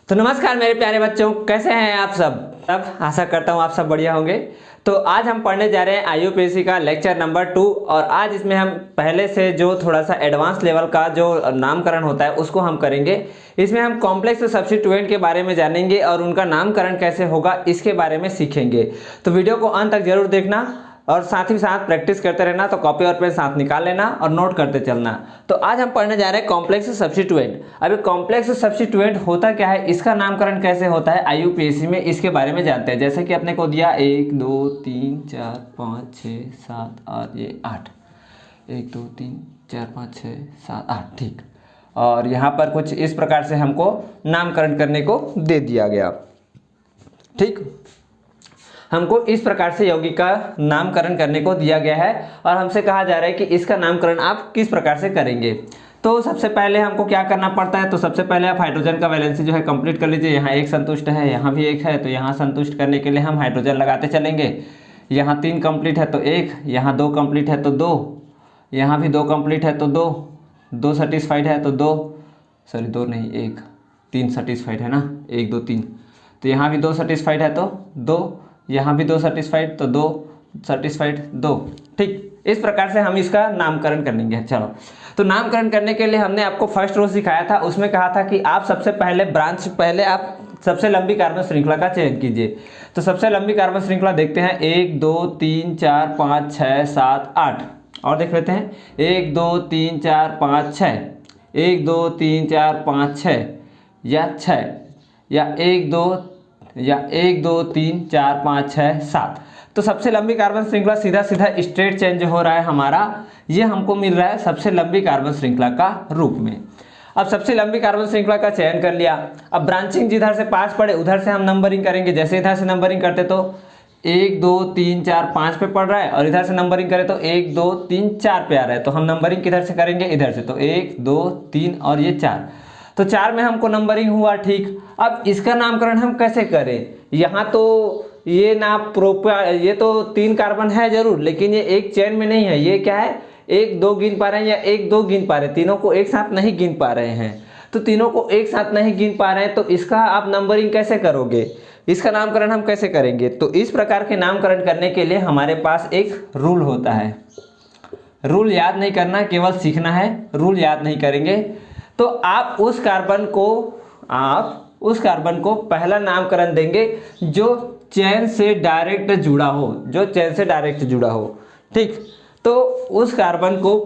तो नमस्कार मेरे प्यारे बच्चों, कैसे हैं आप सब आशा करता हूँ आप सब बढ़िया होंगे। तो आज हम पढ़ने जा रहे हैं आईयूपीएससी का लेक्चर नंबर 2 और आज इसमें हम पहले से जो थोड़ा सा एडवांस लेवल का जो नामकरण होता है उसको हम करेंगे। इसमें हम कॉम्प्लेक्स सब्स्टिट्यूएंट के बारे में जानेंगे और उनका नामकरण कैसे होगा इसके बारे में सीखेंगे। तो वीडियो को अंत तक जरूर देखना और साथ ही साथ प्रैक्टिस करते रहना। तो कॉपी और पेन साथ निकाल लेना और नोट करते चलना। तो आज हम पढ़ने जा रहे हैं कॉम्प्लेक्स सब्स्टिट्यूएंट। अभी कॉम्प्लेक्स सब्स्टिट्यूएंट होता क्या है, इसका नामकरण कैसे होता है आईयूपीएससी में, इसके बारे में जानते हैं। जैसे कि अपने को दिया 1 2 3 4 5 6 7 और ये 8, 1 2 3 4 5 6 7 8, ठीक। और यहाँ पर कुछ इस प्रकार से हमको नामकरण करने को दे दिया गया, ठीक। हमको इस प्रकार से यौगिक का नामकरण करने को दिया गया है और हमसे कहा जा रहा है कि इसका नामकरण आप किस प्रकार से करेंगे। तो सबसे पहले हमको क्या करना पड़ता है, तो सबसे पहले आप हाइड्रोजन का वैलेंसी जो है कंप्लीट कर लीजिए। यहाँ एक संतुष्ट है, यहाँ भी एक है, तो यहाँ संतुष्ट करने के लिए हम हाइड्रोजन लगाते चलेंगे। यहाँ 3 कंप्लीट है तो 1, यहाँ 2 कंप्लीट है तो 2, यहाँ भी 2 कंप्लीट है तो 2 सेटिस्फाइड है तो 2, सॉरी 2 नहीं 1, 3 सेटिस्फाइड है ना, 1 2 3। तो यहाँ भी 2 सेटिस्फाइड है तो 2, यहाँ भी 2 सेटिस्फाइड तो 2 सेटिस्फाइड 2, ठीक। इस प्रकार से हम इसका नामकरण करेंगे। चलो, तो नामकरण करने के लिए हमने आपको फर्स्ट रो सिखाया था, उसमें कहा था कि आप सबसे पहले आप सबसे लंबी कार्बन श्रृंखला का चयन कीजिए। तो सबसे लंबी कार्बन श्रृंखला देखते हैं 1 2 3 4 5 6 7 8 और देख लेते हैं 1 2 3 4 5 6, 1 2 3 4 5 6 या 6 या 1 2 3 4 5 6 7। तो सबसे लंबी कार्बन श्रृंखला सीधा सीधा स्ट्रेट चेंज हो रहा है हमारा, ये हमको मिल रहा है सबसे लंबी कार्बन श्रृंखला का रूप में। अब सबसे लंबी कार्बन श्रृंखला का चयन कर लिया। अब ब्रांचिंग जिधर से पास पड़े उधर से हम नंबरिंग करेंगे। जैसे इधर से नंबरिंग करते तो 1 2 3 4 5 पे पड़ रहा है और इधर से नंबरिंग करें तो 1 2 3 4 पे आ रहा है। तो हम नंबरिंग किधर से करेंगे, इधर से। तो 1 2 3 और ये 4, तो 4 में हमको नंबरिंग हुआ, ठीक। अब इसका नामकरण हम कैसे करें, यहाँ तो ये ना ये तो 3 कार्बन है जरूर, लेकिन ये एक चेन में नहीं है। ये क्या है, 1 2 गिन पा रहे हैं या 1 2 गिन पा रहे हैं, तीनों को एक साथ नहीं गिन पा रहे हैं। तो तीनों को एक साथ नहीं गिन पा रहे हैं, तो इसका आप नंबरिंग कैसे करोगे, इसका नामकरण हम कैसे करेंगे। तो इस प्रकार के नामकरण करने के लिए हमारे पास एक रूल होता है। रूल याद नहीं करना, केवल सीखना है, रूल याद नहीं करेंगे। तो आप उस कार्बन को पहला नामकरण देंगे जो चेन से डायरेक्ट जुड़ा हो, जो चेन से डायरेक्ट जुड़ा हो, ठीक। तो उस कार्बन को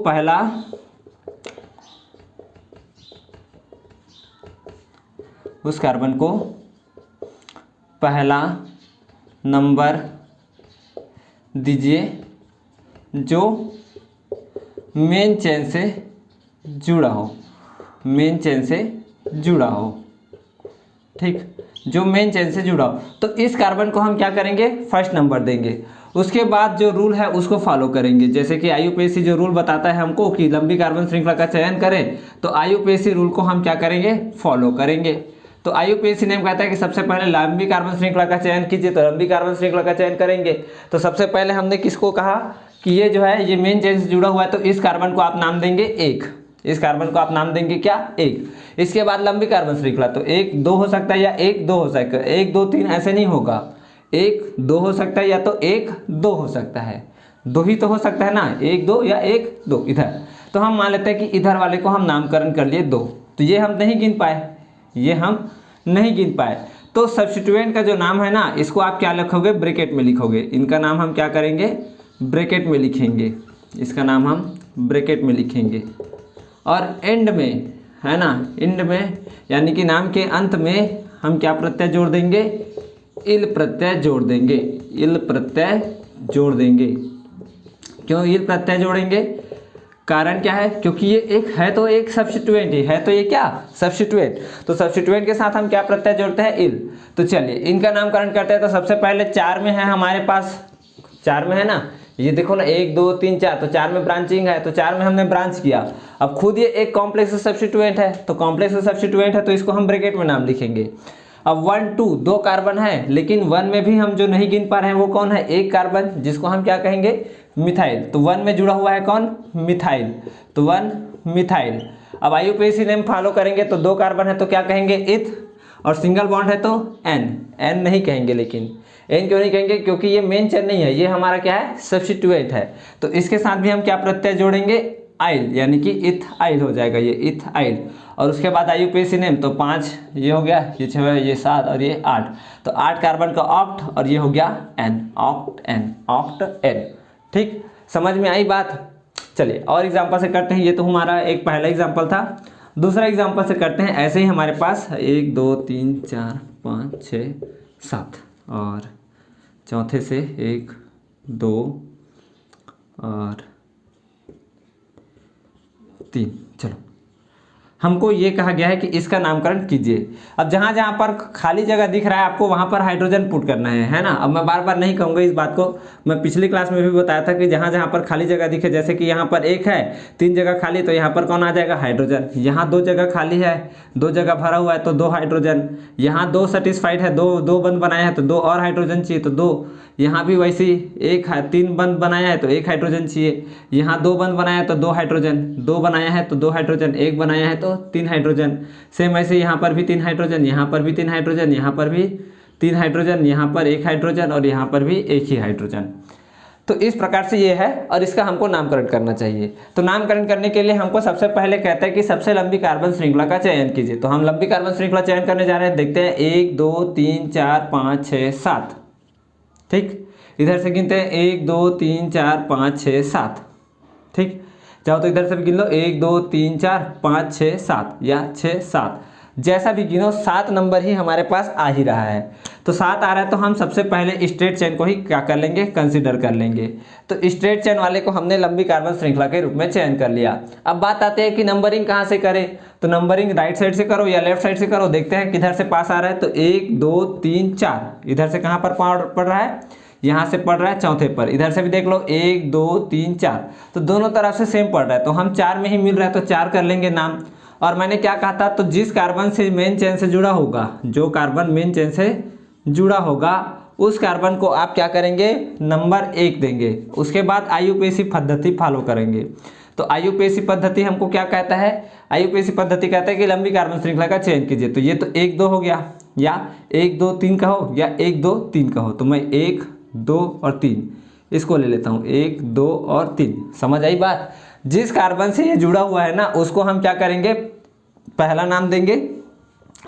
पहला नंबर दीजिए जो मेन चेन से जुड़ा हो, मेन चेन से जुड़ा हो, ठीक, जो मेन चेन से जुड़ा हो। तो इस कार्बन को हम क्या करेंगे, फर्स्ट नंबर देंगे। उसके बाद जो रूल है उसको फॉलो करेंगे। जैसे कि आईयूपीएससी जो रूल बताता है हमको कि लंबी कार्बन श्रृंखला का चयन करें, तो आईयूपीएससी रूल को हम क्या करेंगे, फॉलो करेंगे। तो आईयूपीएससी ने कहता है कि सबसे पहले लंबी कार्बन श्रृंखला का चयन कीजिए, तो लंबी कार्बन श्रृंखला का चयन करेंगे। तो सबसे पहले हमने किसको कहा कि ये जो है ये मेन चेन से जुड़ा हुआ है, तो इस कार्बन को आप नाम देंगे 1, इस कार्बन को आप नाम देंगे क्या, 1। इसके बाद लंबी कार्बन श्रृंखला, तो 1 2 हो सकता है या 1 2 हो सकता है, 1 2 3 ऐसे नहीं होगा, 1 2 हो सकता है या तो 1 2 हो सकता है, 2 ही तो हो सकता है ना, 1 2 या 1 2 इधर। तो हम मान लेते हैं कि इधर वाले को हम नामकरण कर लिए 2, तो ये हम नहीं गिन पाए, ये हम नहीं गिन पाए। तो सब्स्टिट्यूएंट का जो नाम है ना, इसको आप क्या लिखोगे, ब्रैकेट में लिखोगे। इनका नाम हम क्या करेंगे, ब्रैकेट में लिखेंगे, इसका नाम हम ब्रैकेट में लिखेंगे। और एंड में है ना, एंड में यानी कि नाम के अंत में हम क्या प्रत्यय जोड़ देंगे, इल प्रत्यय जोड़ देंगे, इल प्रत्यय जोड़ देंगे। क्यों इल प्रत्यय जोड़ेंगे, कारण क्या है, क्योंकि ये एक है तो एक सब्स्टिट्यूएंट ही है, तो ये क्या सब्स्टिट्यूएंट। तो सब्स्टिट्यूएंट के साथ हम क्या प्रत्यय जोड़ते हैं, इल। तो चलिए इनका नामकरण करते हैं। तो सबसे पहले 4 में है हमारे पास, 4 में है ना, ये देखो ना 1 2 3 4, तो 4 में ब्रांचिंग है, तो 4 में हमने ब्रांच किया। अब खुद ये एक कॉम्प्लेक्स सब्स्टिट्यूएंट है, तो कॉम्प्लेक्स सब्स्टिट्यूएंट है तो इसको हम ब्रैकेट में नाम लिखेंगे। अब 1 2 2 कार्बन है, लेकिन 1 में भी हम जो नहीं गिन पा रहे हैं वो कौन है, एक कार्बन, जिसको हम क्या कहेंगे, मिथाइल। तो 1 में जुड़ा हुआ है कौन, मिथाइल, तो 1 मिथाइल। अब आईयूपीएसी नेम फॉलो करेंगे तो 2 कार्बन है तो क्या कहेंगे, इथ। और सिंगल बॉन्ड है तो एन, एन नहीं कहेंगे। लेकिन एन क्यों नहीं कहेंगे? क्योंकि ये मेन चेन नहीं है, ये हमारा क्या है, सब्स्टिट्यूएंट है। तो इसके साथ भी हम क्या प्रत्यय जोड़ेंगे, आइल, यानी कि इथाइल हो जाएगा ये इथाइल। और उसके बाद आईयूपीएसी नेम तो 5 ये हो गया, ये 6 ये 7 और ये 8, तो 8 कार्बन का ऑक्ट और ये हो गया ane, oct ane, oct ane. ठीक, समझ में आई बात? चलिए और एग्जांपल से करते हैं। ये तो हमारा एक पहला एग्जांपल था। दूसरा एग्जांपल से करते हैं। ऐसे ही हमारे पास 1 2 3 4 5 6 7 और चौथे से 1 2 और 3। चलो, हमको ये कहा गया है कि इसका नामकरण कीजिए। अब जहाँ जहाँ पर खाली जगह दिख रहा है आपको वहाँ पर हाइड्रोजन पुट करना है ना। अब मैं बार बार नहीं कहूँगा इस बात को, मैं पिछली क्लास में भी बताया था कि जहाँ जहाँ पर खाली जगह दिखे, जैसे कि यहाँ पर 1 है, 3 जगह खाली, तो यहाँ पर कौन आ जाएगा, हाइड्रोजन। यहाँ 2 जगह खाली है, 2 जगह भरा हुआ है तो 2 हाइड्रोजन। यहाँ 2 सेटिस्फाइड है, 2 बंद बनाया है तो 2 और हाइड्रोजन चाहिए तो 2। यहाँ भी वैसे ही 3 बंद बनाया है तो 1 हाइड्रोजन चाहिए। यहाँ 2 बंद बनाया है तो 2 हाइड्रोजन, 2 बनाया है तो 2 हाइड्रोजन, 1 बनाया है तो 3 हाइड्रोजन। सेम ऐसे यहाँ पर भी 3 हाइड्रोजन, यहाँ पर भी 3 हाइड्रोजन, यहाँ पर भी 3 हाइड्रोजन, यहाँ पर 1 हाइड्रोजन और यहाँ पर भी 1 ही हाइड्रोजन। तो इस प्रकार से ये है और इसका हमको नामकरण करना चाहिए। तो नामकरण करने के लिए हमको सबसे पहले कहता है कि सबसे लंबी कार्बन श्रृंखला का चयन कीजिए। तो हम लंबी कार्बन श्रृंखला चयन करने जा रहे हैं। देखते हैं 1 2 3 4 5 6 7। ठीक, इधर से गिनते हैं 1 2 3 4 5 6 7। ठीक, चाहो तो इधर से भी गिन लो 1 2 3 4 5 6 7 या 6 7, जैसा भी गिनो 7 नंबर ही हमारे पास आ ही रहा है। तो 7 आ रहा है तो हम सबसे पहले स्ट्रेट चेन को ही क्या कर लेंगे, कंसीडर कर लेंगे। तो स्ट्रेट चेन वाले को हमने लंबी कार्बन श्रृंखला के रूप में चयन कर लिया। अब बात आती है कि नंबरिंग कहाँ से करें। तो नंबरिंग राइट साइड से करो या लेफ्ट साइड से करो। देखते हैं किधर से पास आ रहा है। तो 1 2 3 4 इधर से कहाँ पर पड़ रहा है, यहाँ से पढ़ रहा है चौथे पर। इधर से भी देख लो 1 2 3 4, तो दोनों तरफ से सेम पढ़ रहा है तो हम 4 में ही मिल रहा है तो 4 कर लेंगे नाम। और मैंने क्या कहा था, तो जिस कार्बन से मेन चेन से जुड़ा होगा, जो कार्बन मेन चेन से जुड़ा होगा उस कार्बन को आप क्या करेंगे, नंबर 1 देंगे। उसके बाद आईयूपीएसी पद्धति फॉलो करेंगे। तो आईयूपीएसी पद्धति हमको क्या कहता है, आईयूपीएसी पद्धति कहता है कि लंबी कार्बन श्रृंखला का चयन कीजिए। तो ये तो 1 2 हो गया, या 1 2 3 कहो या 1 2 3 कहो। तो मैं 1 2 और 3 इसको ले लेता हूँ, 1 2 और 3। समझ आई बात? जिस कार्बन से ये जुड़ा हुआ है ना उसको हम क्या करेंगे, पहला नाम देंगे,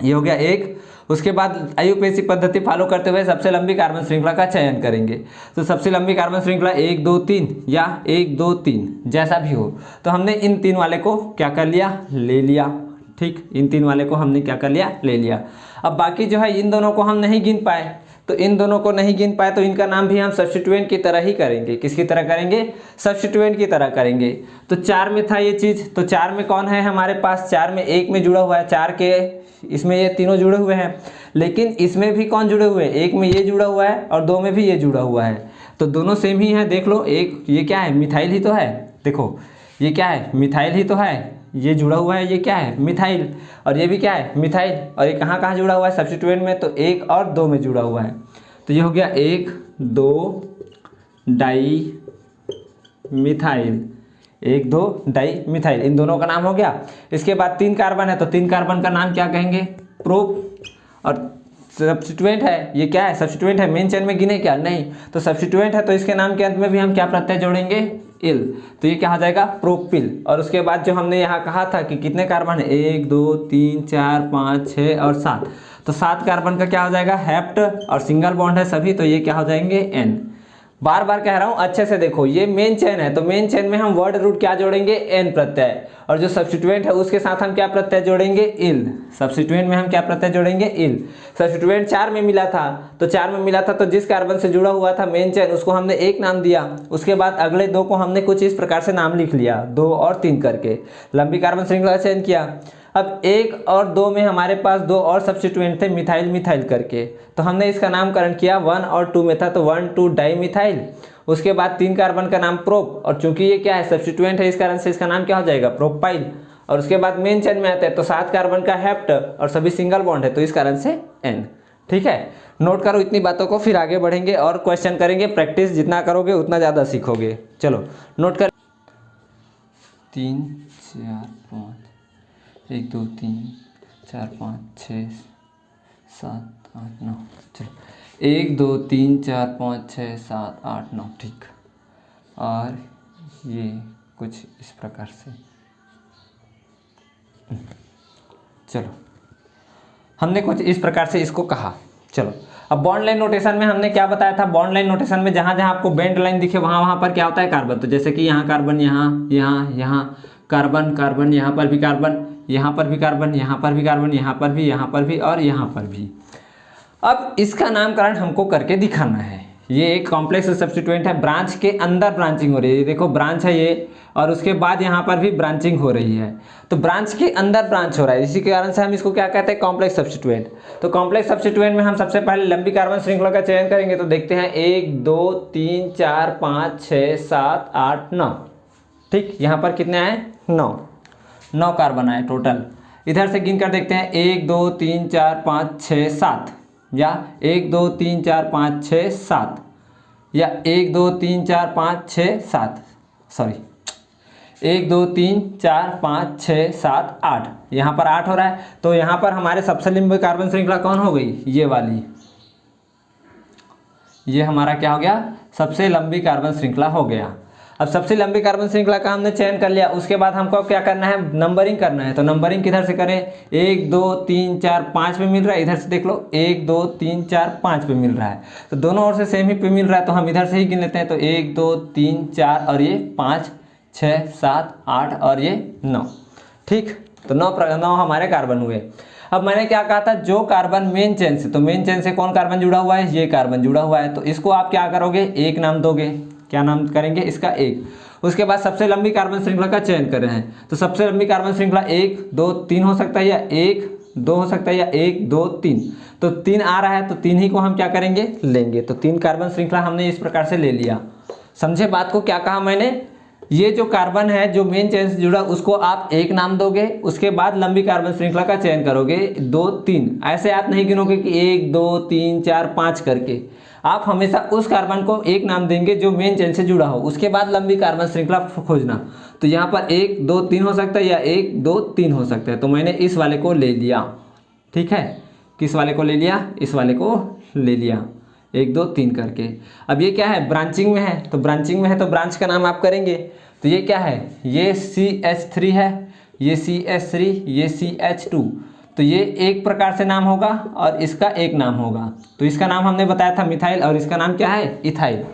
ये हो गया 1। उसके बाद आईयूपीएसी पद्धति फॉलो करते हुए सबसे लंबी कार्बन श्रृंखला का चयन करेंगे। तो सबसे लंबी कार्बन श्रृंखला 1 2 3 या 1 2 3 जैसा भी हो। तो हमने इन 3 वाले को क्या कर लिया, ले लिया। ठीक, इन 3 वाले को हमने क्या कर लिया, ले लिया। अब बाकी जो है इन दोनों को हम नहीं गिन पाए, तो इन दोनों को नहीं गिन पाए तो इनका नाम भी हम सब्स्टिट्यूएंट की तरह ही करेंगे। किसकी तरह करेंगे, सब्स्टिट्यूएंट की तरह करेंगे। तो 4 में था ये चीज़, तो 4 में कौन है हमारे पास, 4 में 1 में जुड़ा हुआ है, 4 के इसमें ये तीनों जुड़े हुए हैं। लेकिन इसमें भी कौन जुड़े हुए हैं, 1 में ये जुड़ा हुआ है और 2 में भी ये जुड़ा हुआ है। तो दोनों सेम ही है। देख लो, एक ये क्या है, मिथाइल ही तो है। देखो ये क्या है, मिथाइल ही तो है, ये जुड़ा हुआ है, ये क्या है, मिथाइल। और ये भी क्या है, मिथाइल। और ये कहाँ कहाँ जुड़ा हुआ है, सब्स्टिट्यूएंट में, तो 1 और 2 में जुड़ा हुआ है। तो ये हो गया 1 2 डाई मिथाइल, 1 2 डाई मिथाइल, इन दोनों का नाम हो गया। इसके बाद 3 कार्बन है तो 3 कार्बन का नाम क्या कहेंगे, प्रोप। और सब्स्टिट्यूएंट है, ये क्या है, सब्स्टिट्यूएंट है। मेन चेन में गिने क्या, नहीं। तो सब्स्टिट्यूएंट है तो इसके नाम के अंत में भी हम क्या प्रत्यय जोड़ेंगे, इल। तो ये क्या हो जाएगा, प्रोपिल। और उसके बाद जो हमने यहाँ कहा था कि कितने कार्बन है, 1 2 3 4 5 6 और 7, तो 7 कार्बन का क्या हो जाएगा, हेप्ट। और सिंगल बॉन्ड है सभी, तो ये क्या हो जाएंगे, एन। बार बार कह रहा हूँ अच्छे से देखो, ये मेन चेन है तो मेन चेन में हम वर्ड रूट क्या जोड़ेंगे, एन प्रत्यय। और जो सब्स्टिट्यूएंट है उसके साथ हम क्या प्रत्यय जोड़ेंगे, इल। सब्स्टिट्यूएंट में हम क्या प्रत्यय जोड़ेंगे, इल। सब्स्टिट्यूएंट 4 में मिला था, तो 4 में मिला था तो जिस कार्बन से जुड़ा हुआ था मेन चेन उसको हमने 1 नाम दिया। उसके बाद अगले 2 को हमने कुछ इस प्रकार से नाम लिख लिया, 2 और 3 करके लंबी कार्बन श्रृंखला चयन किया। अब 1 और 2 में हमारे पास 2 और सब्स्टिट्यूएंट थे, मिथाइल मिथाइल करके, तो हमने इसका नामकरण किया। 1 और 2 में था तो 1 2 डाई मिथाइल। उसके बाद 3 कार्बन का नाम प्रोप, और चूंकि ये क्या है, सब्स्टिट्यूएंट है, इस कारण से इसका नाम क्या हो जाएगा, प्रोपाइल। और उसके बाद मेन चेन में आते हैं तो 7 कार्बन का हेप्ट और सभी सिंगल बॉन्ड है तो इस कारण से एन। ठीक है, नोट करो इतनी बातों को, फिर आगे बढ़ेंगे और क्वेश्चन करेंगे। प्रैक्टिस जितना करोगे उतना ज़्यादा सीखोगे। चलो नोट कर, 3 4 5 1 2 3 4 5 6 7 8 9। चलो 1 2 3 4 5 6 7 8 9, ठीक। और ये कुछ इस प्रकार से। चलो हमने कुछ इस प्रकार से इसको कहा। चलो अब बॉन्ड लाइन नोटेशन में हमने क्या बताया था, बॉन्ड लाइन नोटेशन में जहाँ जहाँ आपको बेंड लाइन दिखे वहाँ वहाँ पर क्या होता है, कार्बन। तो जैसे कि यहाँ कार्बन, यहाँ यहाँ यहाँ कार्बन कार्बन, यहाँ पर भी कार्बन, यहाँ पर भी कार्बन, यहाँ पर भी कार्बन, यहाँ पर भी, यहाँ पर भी और यहाँ पर भी। अब इसका नामकरण हमको करके दिखाना है। ये एक कॉम्प्लेक्स सब्स्टिट्यूएंट है, ब्रांच के अंदर ब्रांचिंग हो रही है। देखो ब्रांच है ये, और उसके बाद यहाँ पर भी ब्रांचिंग हो रही है। तो ब्रांच के अंदर ब्रांच हो रहा है, इसी के कारण से हम इसको क्या कहते हैं, कॉम्प्लेक्स सब्स्टिट्यूएंट। तो कॉम्प्लेक्स सब्स्टिट्यूएंट में हम सबसे पहले लंबी कार्बन श्रृंखला का चयन करेंगे। तो देखते हैं 1 2 3 4 5 6 7 8 9, ठीक। यहाँ पर कितने आए, 9 कार्बन आए टोटल। इधर से गिन कर देखते हैं 1 2 3 4 5 6 7, या 1 2 3 4 5 6 7, या 1 2 3 4 5 6 7, सॉरी 1 2 3 4 5 6 7 8, यहाँ पर 8 हो रहा है। तो यहाँ पर हमारे सबसे लंबी कार्बन श्रृंखला कौन हो गई, ये वाली। ये हमारा क्या हो गया, सबसे लंबी कार्बन श्रृंखला हो गया। अब सबसे लंबी कार्बन श्रृंखला का हमने चयन कर लिया, उसके बाद हमको क्या करना है, नंबरिंग करना है। तो नंबरिंग किधर से करें, 1 2 3 4 5 पे मिल रहा है, इधर से देख लो 1 2 3 4 5 पे मिल रहा है। तो दोनों ओर से सेम ही पे मिल रहा है, तो हम इधर से ही गिन लेते हैं। तो 1 2 3 4 और ये 5 6 7 8 और ये 9, ठीक। तो 9 हमारे कार्बन हुए। अब मैंने क्या कहा था, जो कार्बन मेन चेन से, तो मेन चेन से कौन कार्बन जुड़ा हुआ है, ये कार्बन जुड़ा हुआ है। तो इसको आप क्या करोगे, एक नाम दोगे। क्या नाम करेंगे इसका, एक। उसके बाद सबसे लंबी कार्बन श्रृंखला का चयन कर रहे हैं। तो सबसे लंबी कार्बन श्रृंखला 1 2 3 हो सकता है, या 1 2 हो सकता है, या 1 2 3। तो 3 आ रहा है, तो 3 ही को हम क्या करेंगे, लेंगे। तो 3 कार्बन श्रृंखला हमने इस प्रकार से ले लिया। समझे बात को, क्या कहा मैंने, ये जो कार्बन है जो मेन चेन से जुड़ा, उसको आप एक नाम दोगे। उसके बाद लंबी कार्बन श्रृंखला का चयन करोगे 2 3। ऐसे आप नहीं गिनोगे कि 1 2 3 4 5 करके। आप हमेशा उस कार्बन को एक नाम देंगे जो मेन चेन से जुड़ा हो, उसके बाद लंबी कार्बन श्रृंखला खोजना। तो यहाँ पर 1 2 3 हो सकता है, या 1 2 3 हो सकता है। तो मैंने इस वाले को ले लिया, ठीक है। किस वाले को ले लिया, इस वाले को ले लिया, 1 2 3 करके। अब ये क्या है, ब्रांचिंग में है। तो ब्रांचिंग में है तो ब्रांच का नाम आप करेंगे। तो ये क्या है, ये CH3 है, ये CH3, ये CH2। तो ये एक प्रकार से नाम होगा और इसका एक नाम होगा। तो इसका नाम हमने बताया था मिथाइल, और इसका नाम क्या है, इथाइल।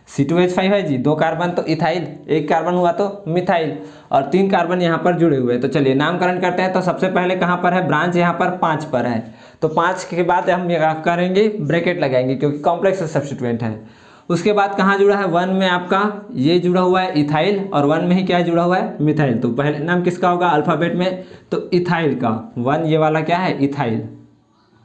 C2H5 है जी, 2 कार्बन तो इथाइल, 1 कार्बन हुआ तो मिथाइल, और 3 कार्बन यहाँ पर जुड़े हुए। तो चलिए नामकरण करते हैं। तो सबसे पहले कहाँ पर है, ब्रांच यहाँ पर 5 पर है। तो 5 के बाद हम करेंगे, ब्रैकेट लगाएंगे, क्योंकि कॉम्प्लेक्स सब्स्टिट्यूएंट है। उसके बाद कहाँ जुड़ा है, 1 में आपका ये जुड़ा हुआ है इथाइल, और 1 में ही क्या जुड़ा हुआ है, मिथाइल। तो पहले नाम किसका होगा अल्फ़ाबेट में, तो इथाइल का। 1 ये वाला क्या है, इथाइल।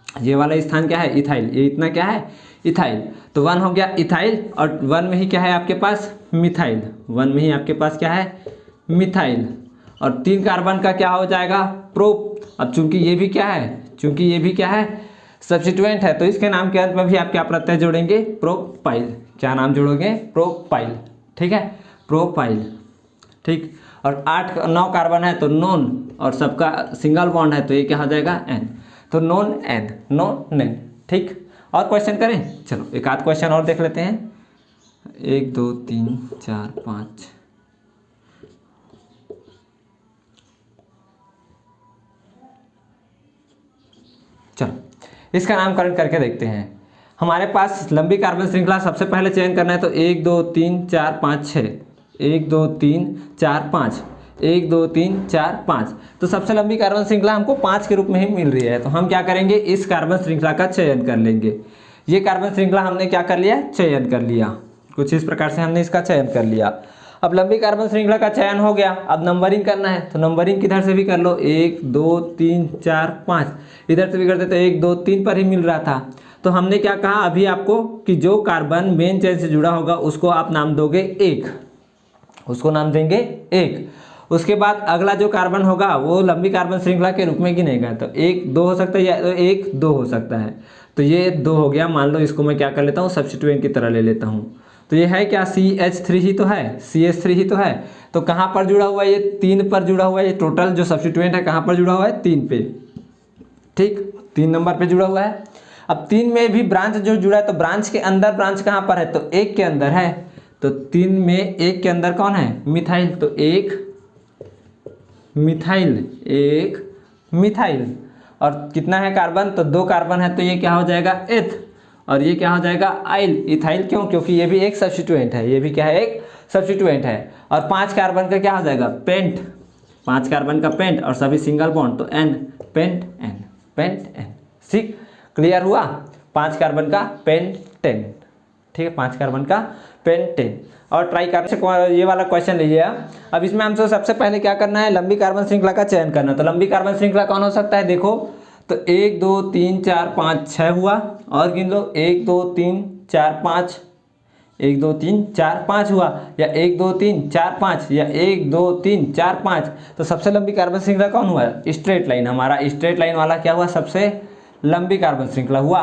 ये वाला स्थान क्या है, इथाइल। ये इतना क्या है, इथाइल। तो 1 हो गया इथाइल, और 1 में ही क्या है आपके पास, मिथाइल। 1 में ही आपके पास क्या है, मिथाइल। और 3 कार्बन का क्या हो जाएगा, प्रोप। अब चूंकि ये भी क्या है, चूंकि ये भी क्या है, सब्स्टिट्यूएंट है, तो इसके नाम के अंत में भी आप क्या प्रत्यय जोड़ेंगे, प्रोपाइल। क्या नाम जोड़ोगे, प्रोपाइल, ठीक है, प्रोपाइल, ठीक। और 9 कार्बन है तो नोन, और सबका सिंगल बॉन्ड है तो ये क्या हो जाएगा, एन। तो नोन एन, नोन एन, ठीक। और क्वेश्चन करें, चलो एक आध क्वेश्चन और देख लेते हैं। 1 2 3 4 5, चलो इसका नामकरण करके देखते हैं। हमारे पास लंबी कार्बन श्रृंखला सबसे पहले चयन करना है। तो 1 2 3 4 5 6, 1 2 3 4 5, 1 2 3 4 5। तो सबसे लंबी कार्बन श्रृंखला हमको 5 के रूप में ही मिल रही है। तो हम क्या करेंगे, इस कार्बन श्रृंखला का चयन कर लेंगे। ये कार्बन श्रृंखला हमने क्या कर लिया, चयन कर लिया। कुछ इस प्रकार से हमने इसका चयन कर लिया। अब लंबी कार्बन श्रृंखला का चयन हो गया, अब नंबरिंग करना है। तो नंबरिंग किधर से भी कर लो, 1 2 3 4 5, इधर से भी करते तो 1 2 3 पर ही मिल रहा था। तो हमने क्या कहा अभी आपको, कि जो कार्बन मेन चेन से जुड़ा होगा उसको आप नाम दोगे 1, उसको नाम देंगे 1। उसके बाद अगला जो कार्बन होगा वो लंबी कार्बन श्रृंखला के रूप में गिनेगा। तो 1 2 हो सकता है, या 1 2 हो सकता है। तो ये 2 हो गया। मान लो इसको मैं क्या कर लेता हूँ, सब्स्टिट्यूएंट की तरह ले लेता हूँ। तो ये है क्या, CH3 ही तो है, CH3 ही तो है। तो कहाँ पर जुड़ा हुआ है, ये 3 पर जुड़ा हुआ है। ये टोटल जो सब्स्टिट्यूएंट है कहाँ पर जुड़ा हुआ है, 3 पे, ठीक। 3 नंबर पे जुड़ा हुआ है। अब 3 में भी ब्रांच जो जुड़ा है, तो ब्रांच के अंदर ब्रांच कहाँ पर है, तो 1 के अंदर है। तो 3 में 1 के अंदर कौन है, मिथाइल, तो 1 मिथाइल, 1 मिथाइल। और कितना है कार्बन, तो 2 कार्बन है, तो ये क्या हो जाएगा, एथ, और ये क्या हो जाएगा, आइल, इथाइल। क्यों, क्योंकि ये भी एक सब्स्टिट्यूएंट है, ये भी क्या है, एक सब्स्टिट्यूएंट है। और 5 कार्बन का क्या हो जाएगा, पेंट, 5 कार्बन का पेंट, और सभी सिंगल बॉन्ड, तो ane, pent ane, pent ane. ठीक, क्लियर हुआ, 5 कार्बन का पेंटेन। ठीक है, 5 कार्बन का पेंटेन। और ट्राई कार्बन ये वाला क्वेश्चन लीजिए। अब इसमें हमसे सबसे पहले क्या करना है, लंबी कार्बन श्रृंखला का चयन करना। तो लंबी कार्बन श्रृंखला कौन हो सकता है, देखो तो 1 2 3 4 5 6 हुआ, और गिन लो 1 2 3 4 5, 1 2 3 4 5 हुआ, या 1 2 3 4 5, या 1 2 3 4 5। तो सबसे लंबी कार्बन श्रृंखला कौन हुआ, स्ट्रेट लाइन, हमारा स्ट्रेट लाइन वाला क्या हुआ, सबसे लंबी कार्बन श्रृंखला हुआ।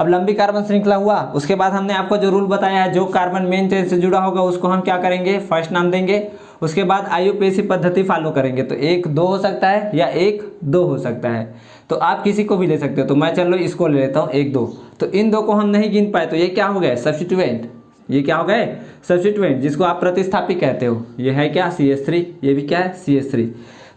अब लंबी कार्बन श्रृंखला हुआ, उसके बाद हमने आपको जो रूल बताया है, जो कार्बन मेन चेन से जुड़ा होगा उसको हम क्या करेंगे, फर्स्ट नाम देंगे। उसके बाद आईयूपीएसी पद्धति फॉलो करेंगे। तो 1 2 हो सकता है, या 1 2 हो सकता है, तो आप किसी को भी ले सकते हो। तो मैं चलो इसको ले लेता हूँ 1 2। तो इन दो को हम नहीं गिन पाए, तो ये क्या हो गया, सब्स्टिट्यूएंट। ये क्या हो गए, सब्स्टिट्यूएंट, जिसको आप प्रतिस्थापित कहते हो। ये है क्या, CH3, ये भी क्या है, CH3।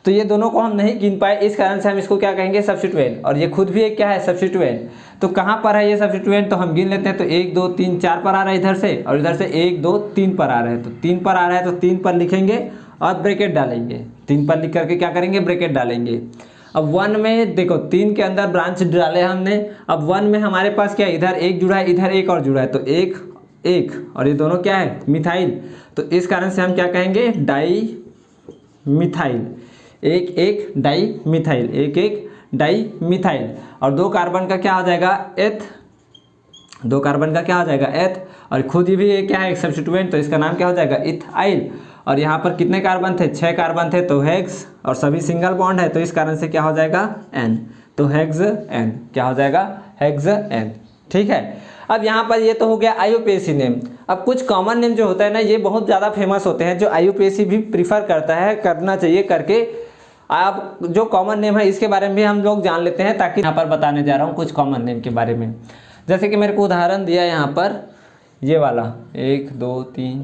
तो ये दोनों को हम नहीं गिन पाए, इस कारण से हम इसको क्या कहेंगे, सब्स्टिट्यूएंट। और ये खुद भी एक क्या है, सब्स्टिट्यूएंट। तो कहाँ पर है ये सब्स्टिट्यूएंट, तो हम गिन लेते हैं। तो 1 2 3 4 पर आ रहा है इधर से, और इधर से 1 2 3 पर आ रहा है। तो 3 पर आ रहा है, तो 3 पर लिखेंगे और ब्रैकेट डालेंगे। 3 पर लिख करके क्या करेंगे, ब्रैकेट डालेंगे। अब 1 में देखो 3 के अंदर ब्रांच डाले हमने। अब 1 में हमारे पास क्या है, इधर 1 जुड़ा है, इधर 1 और जुड़ा है, तो 1 1, और ये दोनों क्या है, मिथाइल। तो इस कारण से हम क्या कहेंगे, di methyl, 1 1 di methyl, 1 1 di methyl. और 2 कार्बन का क्या हो जाएगा, एथ, 2 कार्बन का क्या हो जाएगा, एथ। और खुद ही भी ये क्या है, एक सब्स्टिट्यूएंट, तो इसका नाम क्या हो जाएगा, इथाइल। और यहाँ पर कितने कार्बन थे, 6 कार्बन थे, तो हेक्स, और सभी सिंगल बॉन्ड है, तो इस कारण से क्या हो जाएगा, एन। तो हेक्स एन, क्या हो जाएगा, हेक्स एन। ठीक है। अब यहाँ पर ये तो हो गया आईयूपीएसी नेम। अब कुछ कॉमन नेम जो होता है ना, ये बहुत ज़्यादा फेमस होते हैं, जो आईयूपीएसी भी प्रीफर करता है, करना चाहिए करके। आप जो कॉमन नेम है इसके बारे में भी हम लोग जान लेते हैं, ताकि यहाँ पर बताने जा रहा हूँ कुछ कॉमन नेम के बारे में। जैसे कि मेरे को उदाहरण दिया यहाँ पर, ये वाला 1 2 3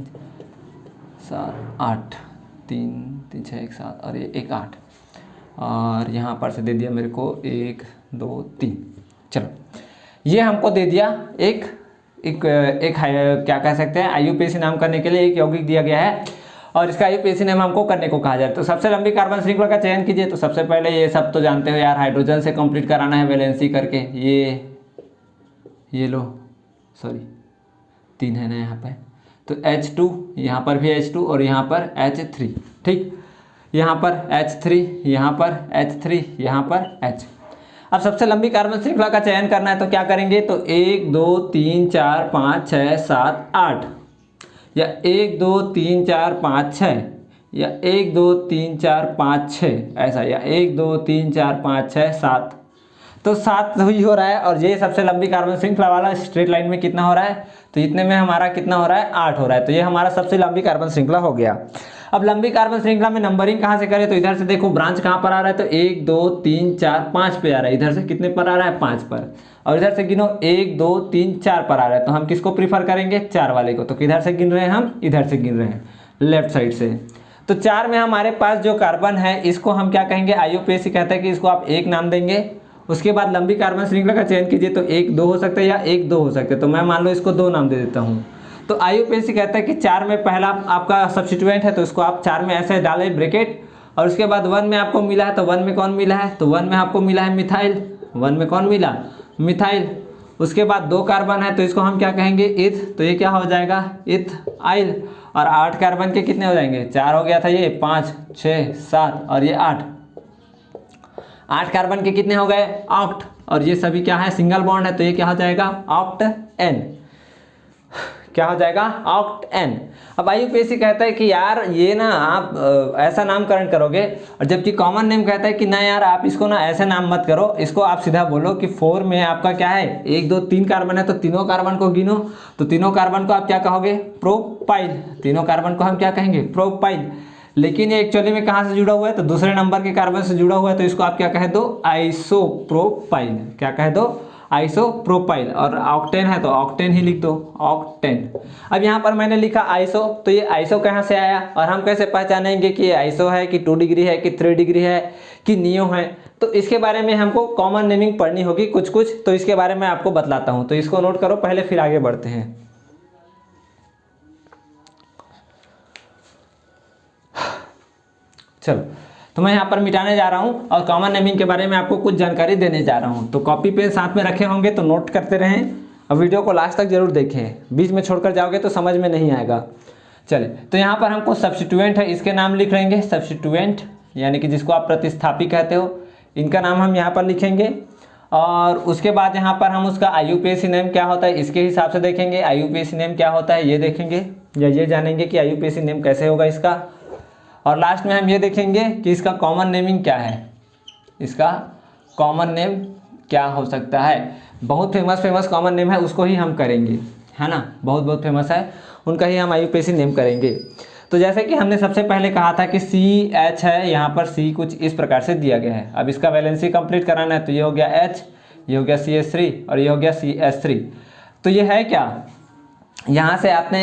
7 8, 3 3 6 1 7, और ये 1 8, और यहाँ पर से दे दिया मेरे को 1 2 3। चलो, ये हमको दे दिया एक क्या कह सकते हैं, आईयूपीएसी नाम करने के लिए एक यौगिक दिया गया है, और इसका आईयूपीएसी नाम हमको करने को कहा जाए। तो सबसे लंबी कार्बन श्रृंखला का चयन कीजिए। तो सबसे पहले ये सब तो जानते हो यार, हाइड्रोजन से कंप्लीट कराना है वैलेंसी करके। ये लो, सॉरी 3 है ना यहाँ पे, तो H2, यहाँ पर भी H2, और यहाँ पर H3। ठीक, यहाँ पर H3, यहाँ पर H3, यहाँ पर H। अब सबसे लंबी कार्बन श्रृंखला का चयन करना है, तो क्या करेंगे, तो 1 2 3 4 5 6 7 8, या 1 2 3 4 5 6, या 1 2 3 4 5 6, ऐसा, या 1 2 3 4 5 6 7। तो 7 ही हो रहा है। और ये सबसे लंबी कार्बन श्रृंखला वाला स्ट्रेट लाइन में कितना हो रहा है, तो इतने में हमारा कितना हो रहा है, 8 हो रहा है। तो ये हमारा सबसे लंबी कार्बन श्रृंखला हो गया। अब लंबी कार्बन श्रृंखला में नंबरिंग कहाँ से करें, तो इधर से देखो ब्रांच कहाँ पर आ रहा है, तो 1 2 3 4 5 पे आ रहा है। इधर से कितने पर आ रहा है, 5 पर। और इधर से गिनो 1 2 3 4 पर आ रहा है, तो हम किसको प्रीफर करेंगे, 4 वाले को। तो किधर से गिन रहे हैं हम, इधर से गिन रहे हैं, लेफ्ट साइड से। तो 4 में हमारे पास जो कार्बन है, इसको हम क्या कहेंगे, आईयूपीएसी कहता है कि इसको आप 1 नाम देंगे। उसके बाद लंबी कार्बन श्रृंखला का चयन कीजिए। तो 1 2 हो सकता है, या 1 2 हो सकते हैं। तो मैं मान लो इसको 2 नाम दे देता हूँ। तो आईयूपीएसी कहता है कि 4 में पहला आपका सब्स्टिट्यूएंट है, तो इसको आप 4 में ऐसे डालें ब्रैकेट। और उसके बाद 1 में आपको मिला है, तो 1 में कौन मिला है, तो 1 में आपको मिला है मिथाइल। 1 में कौन मिला, मिथाइल। उसके बाद 2 कार्बन है, तो इसको हम क्या कहेंगे, इथ। तो ये क्या हो जाएगा, इथाइल। और 8 कार्बन के कितने हो जाएंगे, 4 हो गया था, ये 5 6 7, और ये 8 कार्बन के कितने हो गए, ऑक्ट। और ये सभी क्या है, सिंगल बॉन्ड है, तो ये क्या हो जाएगा, ऑक्ट एन। क्या हो जाएगा, ऑक्ट एन। अब आईयूपीएसी कहता है कि यार ये ना आप ऐसा नामकरण करोगे, और जबकि कॉमन नेम कहता है कि ना यार आप इसको ना ऐसे नाम मत करो, इसको आप सीधा बोलो कि 4 में आपका क्या है, 1 2 3 कार्बन है, तो तीनों कार्बन को गिनो। तो तीनों कार्बन को आप क्या कहोगे, प्रोपाइल। तीनों कार्बन को हम क्या कहेंगे, प्रोपाइल। लेकिन ये एक्चुअली में कहाँ से जुड़ा हुआ है, तो दूसरे नंबर के कार्बन से जुड़ा हुआ है, तो इसको आप क्या कह दो, आइसोप्रोपाइल। क्या कह दो, आइसोप्रोपाइल। और ऑक्टेन है तो ऑक्टेन ही लिख दो, ऑक्टेन। अब यहाँ पर मैंने लिखा आइसो, तो ये आइसो कहाँ से आया और हम कैसे पहचानेंगे कि ये आइसो है कि 2 डिग्री है कि 3 डिग्री है कि नियो है, तो इसके बारे में हमको कॉमन नेमिंग पढ़नी होगी कुछ कुछ, तो इसके बारे में आपको बतलाता हूँ, तो इसको नोट करो पहले, फिर आगे बढ़ते हैं। चलो, तो मैं यहाँ पर मिटाने जा रहा हूँ और कॉमन नेमिंग के बारे में आपको कुछ जानकारी देने जा रहा हूँ। तो कॉपी पेन साथ में रखे होंगे तो नोट करते रहें और वीडियो को लास्ट तक जरूर देखें, बीच में छोड़कर जाओगे तो समझ में नहीं आएगा। चले, तो यहाँ पर हमको सब्स्टिट्यूएंट है, इसके नाम लिख लेंगे, सब्स्टिट्यूएंट यानी कि जिसको आप प्रतिस्थापी कहते हो, इनका नाम हम यहाँ पर लिखेंगे। और उसके बाद यहाँ पर हम उसका IUPAC नेम क्या होता है इसके हिसाब से देखेंगे, IUPAC नेम क्या होता है ये देखेंगे, या ये जानेंगे कि IUPAC नेम कैसे होगा इसका। और लास्ट में हम ये देखेंगे कि इसका कॉमन नेमिंग क्या है, इसका कॉमन नेम क्या हो सकता है। बहुत फेमस कॉमन नेम है उसको ही हम करेंगे, है ना, बहुत फेमस है उनका ही हम IUPAC नेम करेंगे। तो जैसे कि हमने सबसे पहले कहा था कि CH है, यहाँ पर C कुछ इस प्रकार से दिया गया है। अब इसका वैलेंसी कंप्लीट कराना है, तो ये हो गया H, ये हो गया CH3 और ये हो गया CH3। तो ये है क्या, यहाँ से आपने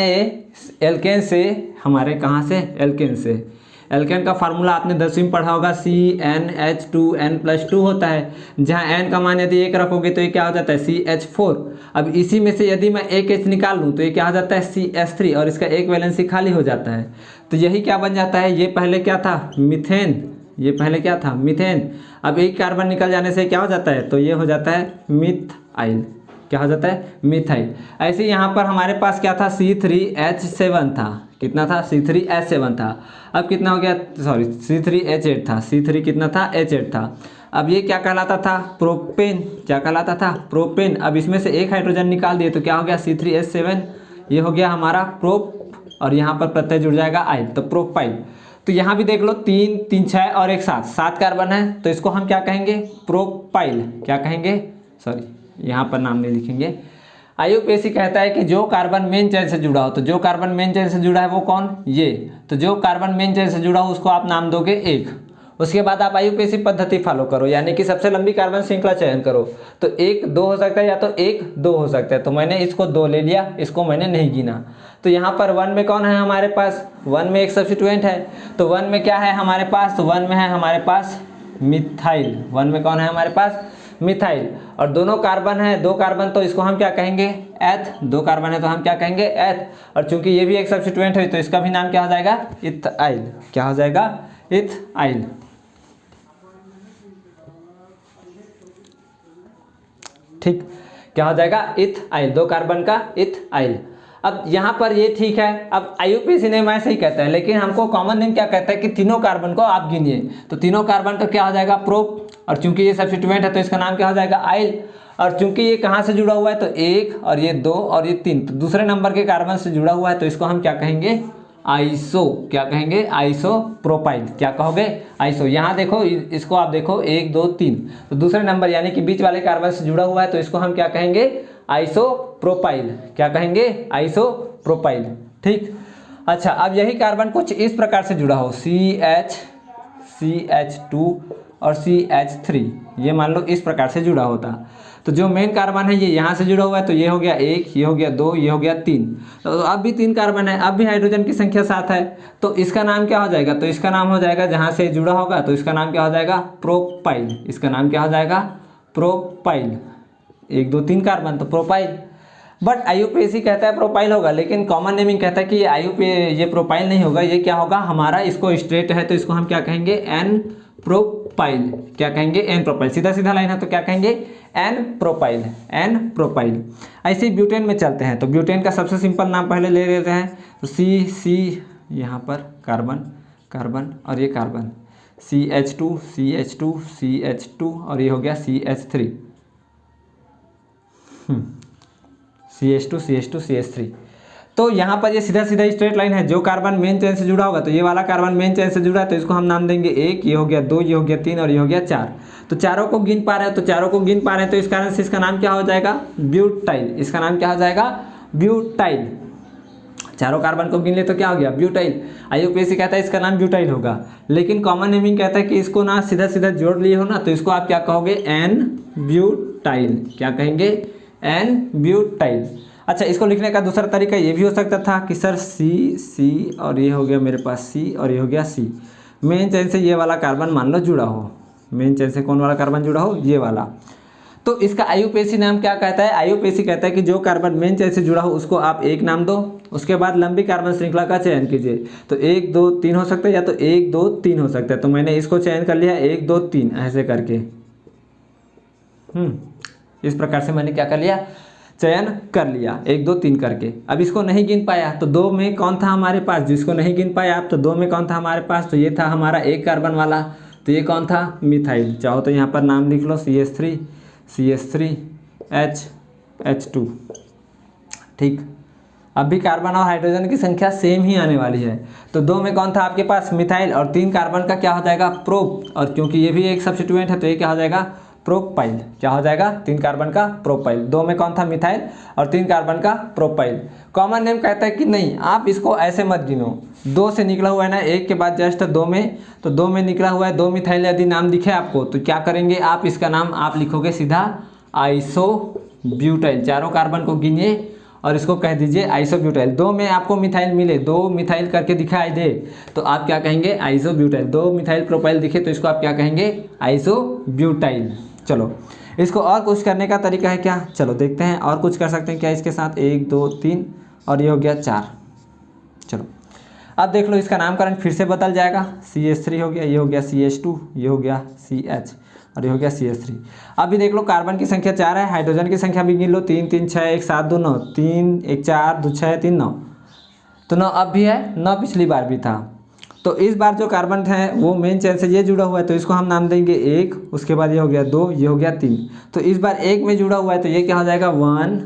एल्केन से, हमारे कहाँ से, एल्केन से, एल्केन का फार्मूला आपने 10वीं में पढ़ा होगा, CnH2n+2 होता है, जहाँ n का मान यदि 1 रखोगे तो ये क्या हो जाता है, CH4। अब इसी में से यदि मैं एक H निकाल लूँ तो ये क्या हो जाता है, CH3, और इसका एक वैलेंसी खाली हो जाता है। तो यही क्या बन जाता है, ये पहले क्या था, मीथेन, ये पहले क्या था, मीथेन। अब एक कार्बन निकल जाने से क्या हो जाता है, तो ये हो जाता है मिथाइल। क्या हो जाता है, मिथाइल। ऐसे यहाँ पर हमारे पास क्या था, C3H7 था, कितना था, C3H7 था। अब कितना हो गया, सॉरी C3H8 था, C3 कितना था, H8 था। अब ये क्या कहलाता था, प्रोपेन। क्या कहलाता था, प्रोपेन। अब इसमें से एक हाइड्रोजन निकाल दिए तो क्या हो गया, C3H7, ये हो गया हमारा प्रोप, और यहाँ पर प्रत्यय जुड़ जाएगा आइल, तो प्रोपाइल। तो यहाँ भी देख लो 3 3 6 और एक 7 कार्बन है, तो इसको हम क्या कहेंगे, प्रोपाइल। क्या कहेंगे, सॉरी यहाँ पर नाम नहीं लिखेंगे। IUPAC कहता है कि जो कार्बन मेन चेन से जुड़ा हो, तो जो कार्बन मेन चेन से जुड़ा है वो कौन, ये, तो जो कार्बन मेन चेन से जुड़ा हो उसको आप नाम दोगे 1। उसके बाद आप IUPAC पद्धति फॉलो करो, यानी कि सबसे लंबी कार्बन श्रृंखला चयन करो। तो 1 2 हो सकता है या तो 1 2 हो सकता है, तो मैंने इसको 2 ले लिया, इसको मैंने नहीं गिना। तो यहाँ पर 1 में कौन है हमारे पास, 1 में एक सब्स्टिट्यूएंट है, तो 1 में क्या है हमारे पास, तो 1 में है हमारे पास मिथाइल। 1 में कौन है हमारे पास, मिथाइल। और दोनों कार्बन है, 2 कार्बन, तो इसको हम क्या कहेंगे, एथ। 2 कार्बन है तो हम क्या कहेंगे, एथ। और चूंकि ये भी एक सब्स्टिट्यूएंट है तो इसका भी नाम क्या हो जाएगा, इथाइल। क्या हो जाएगा, इथाइल। ठीक, क्या हो जाएगा, इथाइल, 2 कार्बन का इथाइल। अब यहाँ पर ये ठीक है। अब IUPAC नेम ऐसे ही कहता है, लेकिन हमको कॉमन नेम क्या कहता है कि तीनों कार्बन को आप गिनिए, तो तीनों कार्बन का क्या हो जाएगा, प्रोप। और चूंकि ये सब्स्टिट्यूएंट है तो इसका नाम क्या हो जाएगा, आइल। और चूंकि ये कहाँ से जुड़ा हुआ है, तो 1 और ये 2 और ये 3, तो दूसरे नंबर के कार्बन से जुड़ा हुआ है, तो इसको हम क्या कहेंगे, आइसो। क्या कहेंगे, आइसोप्रोपाइल। क्या कहोगे, आइसो। यहाँ देखो, इसको आप देखो 1 2 3, तो दूसरे नंबर यानी कि बीच वाले कार्बन से जुड़ा हुआ है, तो इसको हम क्या कहेंगे, आइसोप्रोपाइल। क्या कहेंगे, आइसोप्रोपाइल। ठीक, अच्छा, अब यही कार्बन कुछ इस प्रकार से जुड़ा हो, CH2 और CH3, ये मान लो इस प्रकार से जुड़ा होता, तो जो मेन कार्बन है ये यहाँ से जुड़ा हुआ है, तो ये हो गया 1, ये हो गया 2, ये हो गया 3, तो अब भी 3 कार्बन है, अब भी हाइड्रोजन की संख्या 7 है, तो इसका नाम क्या हो जाएगा, तो इसका नाम हो जाएगा, जहाँ से जुड़ा होगा तो इसका नाम क्या हो जाएगा, प्रोपाइल। इसका नाम क्या हो जाएगा, प्रोपाइल। 1 2 3 कार्बन तो प्रोपाइल। बट IUPAC कहता है प्रोपाइल होगा, लेकिन कॉमन नेमिंग कहता है कि ये प्रोपाइल नहीं होगा, ये क्या होगा हमारा, इसको स्ट्रेट है तो इसको हम क्या कहेंगे, एन प्रोपाइल। क्या कहेंगे, एन प्रोपाइल। सीधा सीधा लाइन है तो क्या कहेंगे, एन प्रोपाइल, एन प्रोपाइल। ऐसे ही ब्यूटेन में चलते हैं, तो ब्यूटेन का सबसे सिंपल नाम पहले ले लेते हैं, तो C यहाँ पर कार्बन कार्बन और ये कार्बन, CH2 और ये हो गया CH3, CH2 तो यहाँ पर ये सीधा सीधा स्ट्रेट लाइन है। जो कार्बन मेन चेन से जुड़ा होगा, तो ये वाला कार्बन मेन चेन से जुड़ा है, तो इसको हम नाम देंगे 1, ये हो गया 2, ये हो गया 3 और ये हो गया 4। तो चारों को गिन पा रहे हैं, तो इस कारण से इसका नाम क्या हो जाएगा, ब्यूटाइल। इसका नाम क्या हो जाएगा, ब्यूटाइल। चारों कार्बन को गिन ले तो क्या हो गया, ब्यूटाइल। आईयूपीएसी कहता है इसका नाम ब्यूटाइल होगा, लेकिन कॉमन नेमिंग कहता है कि इसको ना सीधा सीधा जोड़ लिए हो ना तो इसको आप क्या कहोगे, एन ब्यूटाइल। क्या कहेंगे, एन ब्यूटाइल। अच्छा, इसको लिखने का दूसरा तरीका ये भी हो सकता था कि सर सी और ये हो गया मेरे पास सी और ये हो गया सी, मेन चेन से ये वाला कार्बन मान लो जुड़ा हो, मेन चेन से कौन वाला कार्बन जुड़ा हो, ये वाला। तो इसका आईयूपीएसी नाम क्या कहता है, आईयूपीएसी कहता है कि जो कार्बन मेन चेन से जुड़ा हो उसको आप एक नाम दो, उसके बाद लंबी कार्बन श्रृंखला का चयन कीजिए। तो 1 2 3 हो सकता है या तो 1 2 3 हो सकता है। तो मैंने इसको चयन कर लिया 1 2 3 ऐसे करके, इस प्रकार से मैंने क्या कर लिया, चयन कर लिया 1 2 3 करके। अब इसको नहीं गिन पाया तो 2 में कौन था हमारे पास, जिसको नहीं गिन पाया आप, तो 2 में कौन था हमारे पास, तो ये था हमारा एक कार्बन वाला, तो ये कौन था, मिथाइल। चाहो तो यहाँ पर नाम लिख लो CH3 H2। ठीक, अब भी कार्बन और हाइड्रोजन की संख्या सेम ही आने वाली है। तो 2 में कौन था आपके पास, मिथाइल, और 3 कार्बन का क्या हो जाएगा, प्रोप, और क्योंकि ये भी एक सब्स्टिट्यूएंट है तो ये क्या हो जाएगा, प्रोपाइल। क्या हो जाएगा, 3 कार्बन का प्रोपाइल। 2 में कौन था, मिथाइल, और 3 कार्बन का प्रोपाइल। कॉमन नेम कहता है कि नहीं, आप इसको ऐसे मत गिनो, 2 से निकला हुआ है ना, एक के बाद जस्ट 2 में, तो 2 में निकला हुआ है 2 मिथाइल यदि नाम दिखे आपको तो क्या करेंगे आप, इसका नाम आप लिखोगे सीधा आइसोब्यूटाइल। चारों कार्बन को गिनिए और इसको कह दीजिए आइसोब्यूटाइल। 2 में आपको मिथाइल मिले, 2 मिथाइल करके दिखाई दे तो आप क्या कहेंगे, आइसोब्यूटाइल। 2 मिथाइल प्रोपाइल दिखे तो इसको आप क्या कहेंगे, आइसोब्यूटाइल। चलो, इसको और कुछ करने का तरीका है क्या, चलो देखते हैं और कुछ कर सकते हैं क्या इसके साथ। 1 2 3 और ये हो गया 4। चलो अब देख लो, इसका नामकरण फिर से बदल जाएगा। CH3 हो गया, ये हो गया CH2, ये हो गया CH और ये हो गया CH3। अभी देख लो, कार्बन की संख्या 4 है, हाइड्रोजन की संख्या भी गिन लो, 3 3 6 1 7 2 9, 3 1 4 2 6 3 9, तो 9 अब भी है, 9 पिछली बार भी था। तो इस बार जो कार्बन है वो मेन चेन से ये जुड़ा हुआ है तो इसको हम नाम देंगे 1, उसके बाद ये हो गया 2, ये हो गया 3। तो इस बार 1 में जुड़ा हुआ है तो ये क्या हो जाएगा, 1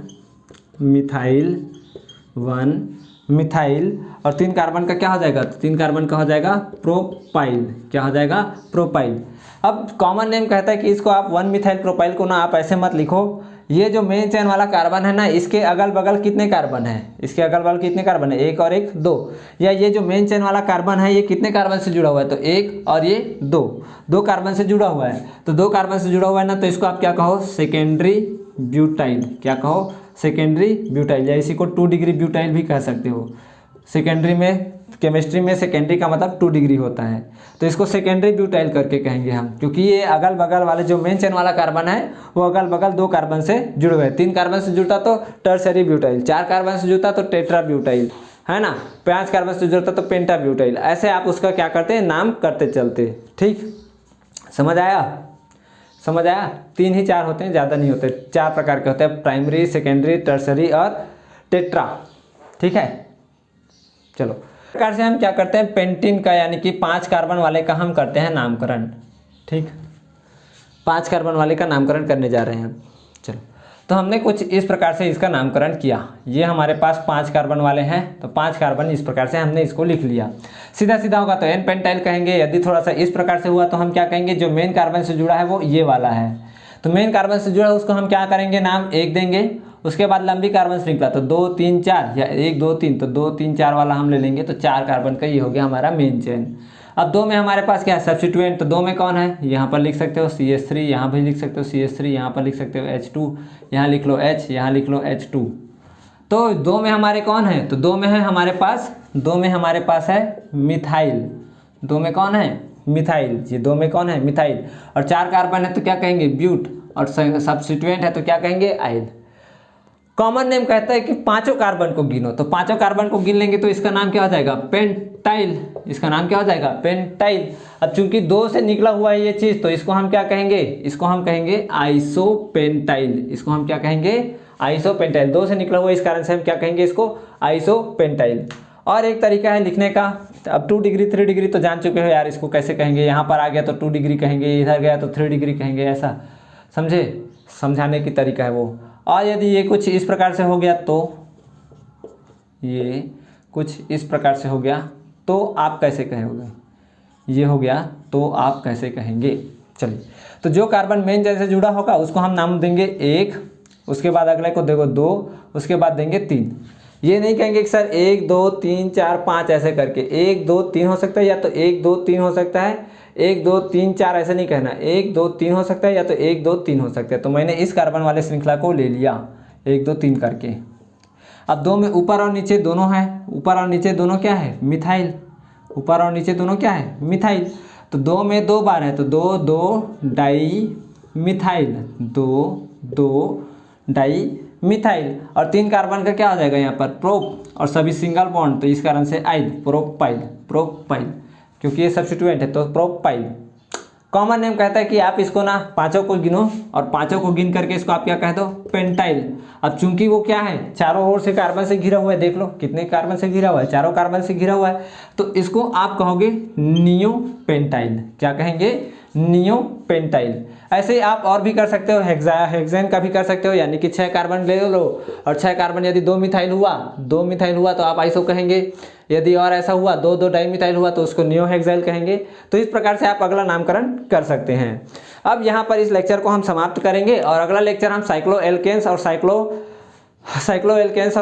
मिथाइल, और 3 कार्बन का क्या हो जाएगा, तो 3 कार्बन का हो जाएगा प्रोपाइल। क्या हो जाएगा, प्रोपाइल। अब कॉमन नेम कहता है कि इसको आप 1 मिथाइल प्रोपाइल को ना आप ऐसे मत लिखो, ये जो मेन चेन वाला कार्बन है ना, इसके अगल बगल कितने कार्बन है, इसके अगल बगल कितने कार्बन है, 1 और 1 2, या ये जो मेन चेन वाला कार्बन है ये कितने कार्बन से जुड़ा हुआ है, तो 1 और ये 2 कार्बन से जुड़ा हुआ है। तो 2 कार्बन से जुड़ा हुआ है ना, तो इसको आप क्या कहो, सेकेंडरी ब्यूटाइल। क्या कहो, सेकेंडरी ब्यूटाइल, या इसी को 2 डिग्री ब्यूटाइल भी कह सकते हो। सेकेंडरी में, केमिस्ट्री में सेकेंडरी का मतलब 2 डिग्री होता है, तो इसको सेकेंडरी ब्यूटाइल करके कहेंगे हम, क्योंकि ये अगल बगल वाले जो मेन चेन वाला कार्बन है वो अगल बगल 2 कार्बन से जुड़े हुए हैं। 3 कार्बन से जुड़ता तो टर्सरी ब्यूटाइल, 4 कार्बन से जुड़ता तो टेट्रा ब्यूटाइल, है ना, 5 कार्बन से जुड़ता तो पेंटा ब्यूटाइल। ऐसे आप उसका क्या करते हैं, नाम करते चलते। ठीक, समझ आया, समझ आया। 3 ही 4 होते हैं, ज़्यादा नहीं होते, 4 प्रकार के होते हैं, प्राइमरी, सेकेंडरी, टर्सरी और टेट्रा। ठीक है, चलो प्रकार से हम क्या करते हैं, पेंटीन का यानी कि 5 कार्बन वाले का हम करते हैं नामकरण। ठीक, 5 कार्बन वाले का नामकरण करने जा रहे हैं। चलो, तो हमने कुछ इस प्रकार से इसका नामकरण किया। ये हमारे पास 5 कार्बन वाले हैं, तो 5 कार्बन इस प्रकार से हमने इसको लिख लिया। सीधा सीधा होगा तो एन पेंटाइल कहेंगे, यदि थोड़ा सा इस प्रकार से हुआ तो हम क्या कहेंगे, जो मेन कार्बन से जुड़ा है वो ये वाला है, तो मेन कार्बन से जुड़ा उसको हम क्या करेंगे, नाम 1 देंगे। उसके बाद लंबी कार्बन श्रृंखला तो 2 3 4 या 1 2 3, तो 2 3 4 वाला हम ले लेंगे, तो 4 कार्बन का ये हो गया हमारा मेन चेन। अब 2 में हमारे पास क्या है, सब्स्टिट्यूएंट, तो 2 में कौन है, यहाँ पर लिख सकते हो CH3, यहाँ भी लिख सकते हो CH3, यहाँ पर लिख सकते हो H2, यहाँ लिख लो H, यहाँ लिख लो H2। तो 2 में हमारे कौन है, तो 2 में है हमारे पास, 2 में हमारे पास है मिथाइल। 2 में कौन है, मिथाइल, ये 2 में कौन है, मिथाइल। और 4 कार्बन है तो क्या कहेंगे, ब्यूट, और सब्स्टिट्यूएंट है तो क्या कहेंगे, आइल। कॉमन नेम कहता है कि 5 कार्बन को गिनो, तो 5 कार्बन को गिन लेंगे तो इसका नाम क्या हो जाएगा, पेंटाइल। इसका नाम क्या हो जाएगा, पेंटाइल। अब चूंकि 2 से निकला हुआ है ये चीज, तो इसको हम क्या कहेंगे, इसको हम कहेंगे आइसोपेंटाइल। इसको हम क्या कहेंगे, आइसोपेंटाइल। 2 से निकला हुआ है इस कारण से हम क्या कहेंगे, इसको आइसोपेंटाइल। और एक तरीका है लिखने का, अब 2 डिग्री 3 डिग्री तो जान चुके हो यार, इसको कैसे कहेंगे, यहाँ पर आ गया तो 2 डिग्री कहेंगे, इधर गया तो 3 डिग्री कहेंगे, ऐसा समझे, समझाने की तरीका है वो। और यदि ये कुछ इस प्रकार से हो गया, तो ये कुछ इस प्रकार से हो गया तो आप कैसे कहोगे, ये हो गया तो आप कैसे कहेंगे। चलिए, तो जो कार्बन मेन चेन से जुड़ा होगा उसको हम नाम देंगे 1, उसके बाद अगले को देखो 2, उसके बाद देंगे 3। ये नहीं कहेंगे कि सर 1 2 3 4 5 ऐसे करके, 1 2 3 हो सकता है या तो 1 2 3 हो सकता है, 1 2 3 4 ऐसे नहीं कहना, 1 2 3 हो सकता है या तो 1 2 3 हो सकता है। तो मैंने इस कार्बन वाले श्रृंखला को ले लिया 1 2 3 करके। अब 2 में ऊपर और नीचे दोनों है, ऊपर और नीचे दोनों क्या है, मिथाइल, ऊपर और नीचे दोनों क्या है, मिथाइल। तो 2 में 2 बार है तो 2 2 डाई मिथाइल, 2 2 डाई मिथाइल। और 3 कार्बन का क्या हो जाएगा यहाँ पर, प्रोप, और सभी सिंगल बॉन्ड, तो इस कारण से आइल, प्रोपाइल, प्रोपाइल, क्योंकि ये सब्स्टिट्यूएंट है तो प्रोपाइल। कॉमन नेम कहता है कि आप इसको ना पांचों को गिनो और पांचों को गिन करके इसको आप क्या कह दो, पेंटाइल। अब चूंकि वो क्या है, चारों ओर से कार्बन से घिरा हुआ है, देख लो कितने कार्बन से घिरा हुआ है, चारों कार्बन से घिरा हुआ है, तो इसको आप कहोगे नियो पेंटाइल। क्या कहेंगे, नियो पेंटाइल। ऐसे ही आप और भी कर सकते हो, हेक्सेन का भी कर सकते हो, यानी कि 6 कार्बन ले लो और 6 कार्बन यदि 2 मिथाइल हुआ, 2 मिथाइल हुआ तो आप आइसो कहेंगे, यदि और ऐसा हुआ 2 2 डाइमिथाइल हुआ तो उसको नियो हेक्साइल कहेंगे। तो इस प्रकार से आप अगला नामकरण कर सकते हैं। अब यहाँ पर इस लेक्चर को हम समाप्त करेंगे और अगला लेक्चर हम साइक्लोएल्केन्स और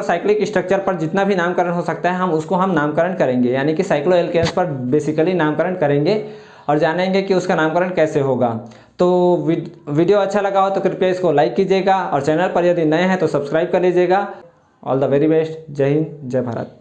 साइक्लिक स्ट्रक्चर पर जितना भी नामकरण हो सकता है हम उसको हम नामकरण करेंगे, यानी कि साइक्लोएल्केन्स पर बेसिकली नामकरण करेंगे और जानेंगे कि उसका नामकरण कैसे होगा। तो वीडियो अच्छा लगा हो तो कृपया इसको लाइक कीजिएगा और चैनल पर यदि नए हैं तो सब्सक्राइब कर लीजिएगा। All the very best. जय हिंद, जय भारत।